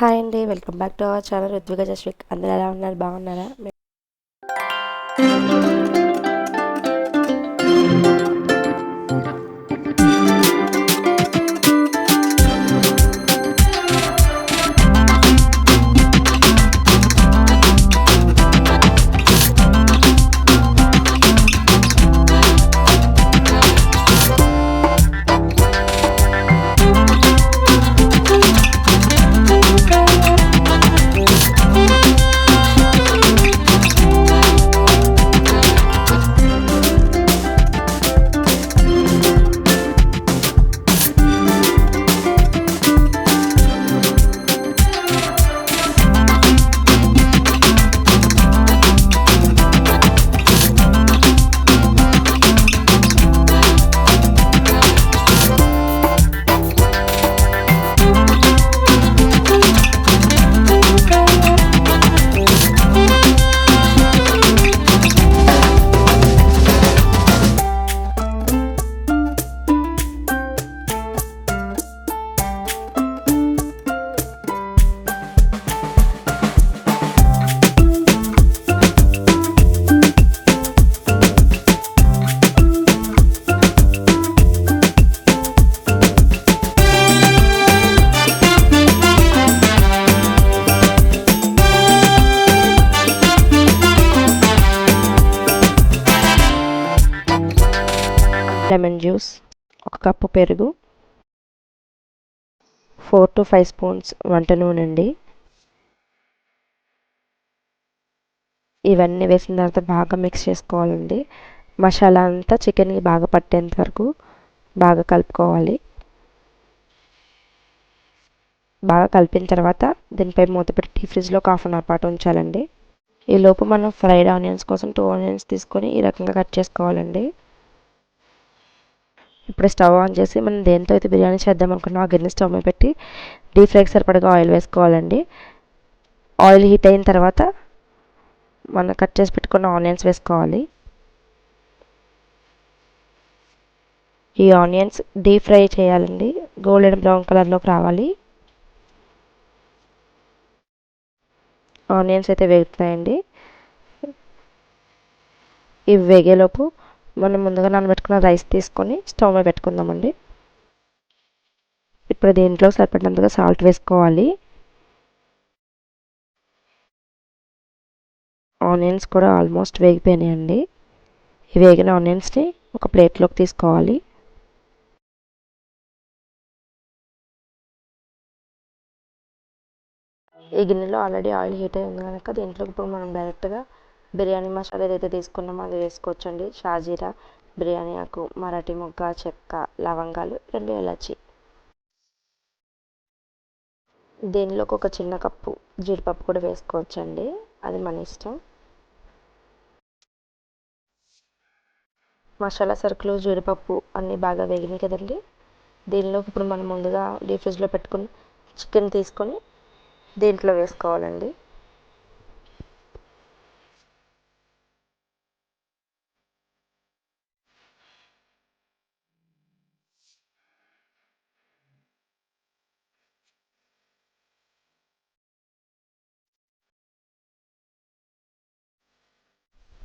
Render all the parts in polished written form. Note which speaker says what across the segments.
Speaker 1: Hi అండి. Welcome back to our channel Ruthvika Jasvik. అందరూ ఎలా ఉన్నారు? బాగున్నారా? లెమన్ జ్యూస్, ఒక కప్పు పెరుగు, 4 to 5 స్పూన్స్ వంట నూనె అండి. ఇవన్నీ వేసిన తర్వాత బాగా మిక్స్ చేసుకోవాలండి. మసాలా అంతా చికెన్కి బాగా పట్టేంత వరకు బాగా కలుపుకోవాలి. బాగా కలిపిన తర్వాత దీనిపై మూత పెట్టి ఫ్రిడ్జ్లో ఒక హాఫ్ అన్ అవర్ పాటు ఉంచాలండి. ఈలోపు మనం ఫ్రైడ్ ఆనియన్స్ కోసం 2 ఆనియన్స్ తీసుకొని ఈ రకంగా కట్ చేసుకోవాలండి. ఇప్పుడు స్టవ్ ఆన్ చేసి మనం దేంతో అయితే బిర్యానీ చేద్దాం అనుకున్నాం ఆ గిన్నె స్టవ్ మీద పెట్టి డీప్ ఫ్రైకి సరిపడగా ఆయిల్ వేసుకోవాలండి. ఆయిల్ హీట్ అయిన తర్వాత మనం కట్ చేసి పెట్టుకున్న ఆనియన్స్ వేసుకోవాలి. ఈ ఆనియన్స్ డీప్ ఫ్రై చేయాలండి. గోల్డెన్ బ్రౌన్ కలర్లోకి రావాలి. ఆనియన్స్ అయితే వేగుతున్నాయండి. ఇవి వేగేలోపు మనం ముందుగా నానబెట్టుకున్న రైస్ తీసుకొని స్టవ్ మీద పెట్టుకుందామండి. ఇప్పుడు దీంట్లో సరిపడినంతగా సాల్ట్ వేసుకోవాలి. ఆనియన్స్ కూడా ఆల్మోస్ట్ వేగిపోయినాయండి. ఈ వేగిన ఆనియన్స్ని ఒక ప్లేట్లోకి తీసుకోవాలి. ఈ గిన్నెలో ఆల్రెడీ ఆయిల్ హీట్ అయి ఉంది కనుక దీంట్లో ఇప్పుడు మనం డైరెక్ట్గా బిర్యానీ మసాలా ఏదైతే తీసుకున్నామో అది వేసుకోవచ్చండి. షాజీరా, బిర్యానీ ఆకు, మరాఠీ మొగ్గ, చెక్క, లవంగాలు, 2 ఇలాచి. దీనిలోకి ఒక చిన్న కప్పు జీడిపప్పు కూడా వేసుకోవచ్చండి, అది మన ఇష్టం. మసాలా సరుకులు, జీడిపప్పు అన్నీ బాగా వేగినాయి కదండి. దీనిలోకి ఇప్పుడు మనం ముందుగా డీప్ ఫ్రిడ్జ్లో పెట్టుకుని చికెన్ తీసుకొని దీంట్లో వేసుకోవాలండి.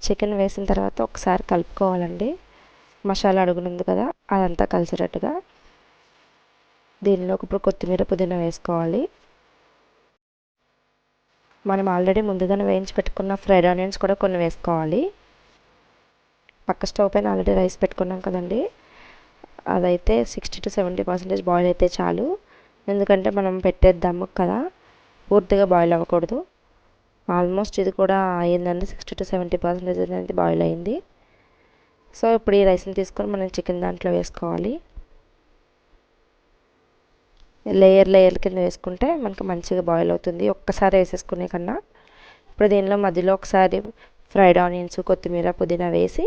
Speaker 1: చికెన్ వేసిన తర్వాత ఒకసారి కలుపుకోవాలండి. మసాలా అడుగునుంది కదా అదంతా కలిసేటట్టుగా. దీనిలోకి ఇప్పుడు కొత్తిమీర, పుదీనా వేసుకోవాలి. మనం ఆల్రెడీ ముందుగానే వేయించి పెట్టుకున్న ఫ్రైడ్ ఆనియన్స్ కూడా కొన్ని వేసుకోవాలి. పక్క స్టవ్ పైన ఆల్రెడీ రైస్ పెట్టుకున్నాం కదండి, అదైతే 60 to 70% బాయిల్ అయితే చాలు. ఎందుకంటే మనం పెట్టేద్దాము కదా, పూర్తిగా బాయిల్ అవ్వకూడదు. ఆల్మోస్ట్ ఇది కూడా అయ్యిందండి, 60 to 70% అనేది బాయిల్ అయింది. సో ఇప్పుడు ఈ రైస్ని తీసుకొని మనం చికెన్ దాంట్లో వేసుకోవాలి. లేయర్ కింద వేసుకుంటే మనకు మంచిగా బాయిల్ అవుతుంది, ఒక్కసారి వేసేసుకునే కన్నా. ఇప్పుడు దీనిలో మధ్యలో ఒకసారి ఫ్రైడ్ ఆనియన్స్, కొత్తిమీర, పుదీనా వేసి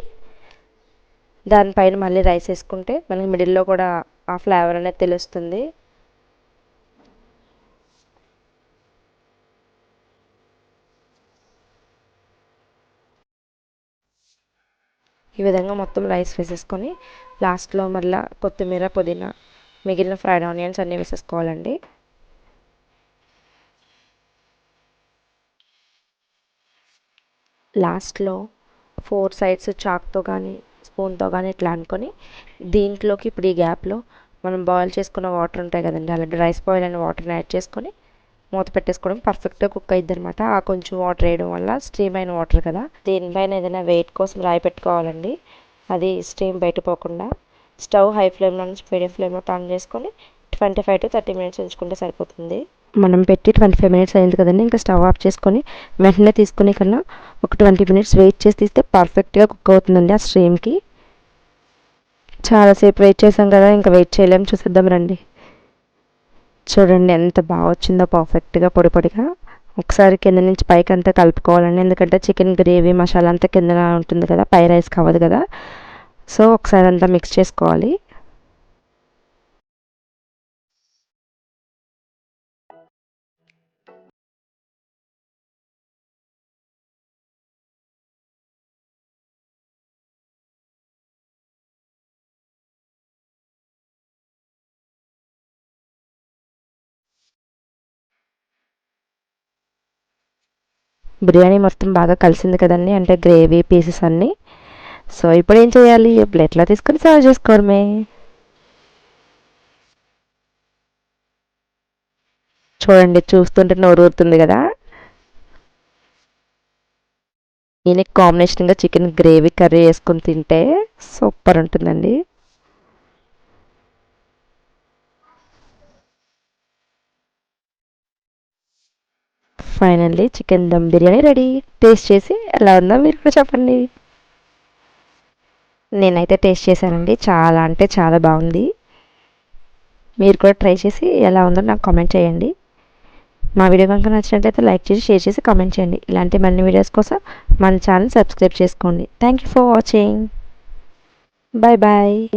Speaker 1: దానిపైన మళ్ళీ రైస్ వేసుకుంటే మనకి మిడిల్లో కూడా ఆ ఫ్లేవర్ అనేది తెలుస్తుంది. ఈ విధంగా మొత్తం రైస్ వేసేసుకొని లాస్ట్లో మళ్ళీ కొత్తిమీర, పుదీనా, మిగిలిన ఫ్రైడ్ ఆనియన్స్ అన్నీ వేసేసుకోవాలండి. లాస్ట్లో 4 సైడ్స్ చాక్తో కానీ స్పూన్తో కానీ ఇట్లా అనుకొని దీంట్లోకి ఇప్పుడు ఈ గ్యాప్లో మనం బాయిల్ చేసుకున్న వాటర్ ఉంటాయి కదండి, అలాంటి రైస్ బాయిల్ అయిన వాటర్ని యాడ్ చేసుకొని మూత పెట్టేసుకోవడం పర్ఫెక్ట్గా కుక్ అయిద్ది అనమాట. ఆ కొంచెం వాటర్ వేయడం వల్ల స్ట్రీమ్ అయిన వాటర్ కదా, దీనిపైన ఏదైనా వెయిట్ కోసం రాయి పెట్టుకోవాలండి, అది స్టీమ్ బయట పోకుండా. స్టవ్ హై ఫ్లేమ్లో నుంచి మీడియం ఫ్లేమ్లో టర్న్ చేసుకొని 25 to 30 మినిట్స్ ఉంచుకుంటే సరిపోతుంది. మనం పెట్టి 25 మినిట్స్ అయింది కదండి, ఇంకా స్టవ్ ఆఫ్ చేసుకొని వెంటనే తీసుకునే కన్నా ఒక 20 మినిట్స్ వెయిట్ చేసి తీస్తే పర్ఫెక్ట్గా కుక్ అవుతుందండి ఆ స్ట్రీమ్కి. చాలాసేపు వెయిట్ చేసాం కదా, ఇంకా వెయిట్ చేయలేము, చూసేద్దాం రండి. చూడండి ఎంత బాగా వచ్చిందో, పర్ఫెక్ట్గా పొడి పొడిగా. ఒకసారి కింద నుంచి పైకి అంతా కలుపుకోవాలండి, ఎందుకంటే చికెన్ గ్రేవీ మసాలా అంతా కింద ఉంటుంది కదా, పై రైస్ కావదు కదా. సో ఒకసారి అంతా మిక్స్ చేసుకోవాలి. బిర్యానీ మొత్తం బాగా కలిసింది కదండి, అంటే గ్రేవీ పీసెస్ అన్నీ. సో ఇప్పుడు ఏం చేయాలి, ప్లేట్లో తీసుకొని సర్వ్ చేసుకోవడమే. చూడండి చూస్తుంటే నోరు ఊరుతుంది కదా. దీనికి కాంబినేషన్గా చికెన్ గ్రేవీ కర్రీ వేసుకొని తింటే సూపర్ ఉంటుందండి. Finally chicken dum biryani ready. Taste చేసి ఎలా ఉందో మీరు కూడా చెప్పండి. నేనైతే టేస్ట్ చేశానండి, చాలా అంటే చాలా బాగుంది. మీరు కూడా ట్రై చేసి ఎలా ఉందో నాకు కామెంట్ చేయండి. మా వీడియో కనుక నచ్చినట్లయితే లైక్ చేసి, షేర్ చేసి, కామెంట్ చేయండి. ఇలాంటి మరిన్ని వీడియోస్ కోసం మన ఛానల్ సబ్స్క్రైబ్ చేసుకోండి. Thank you for watching. Bye bye.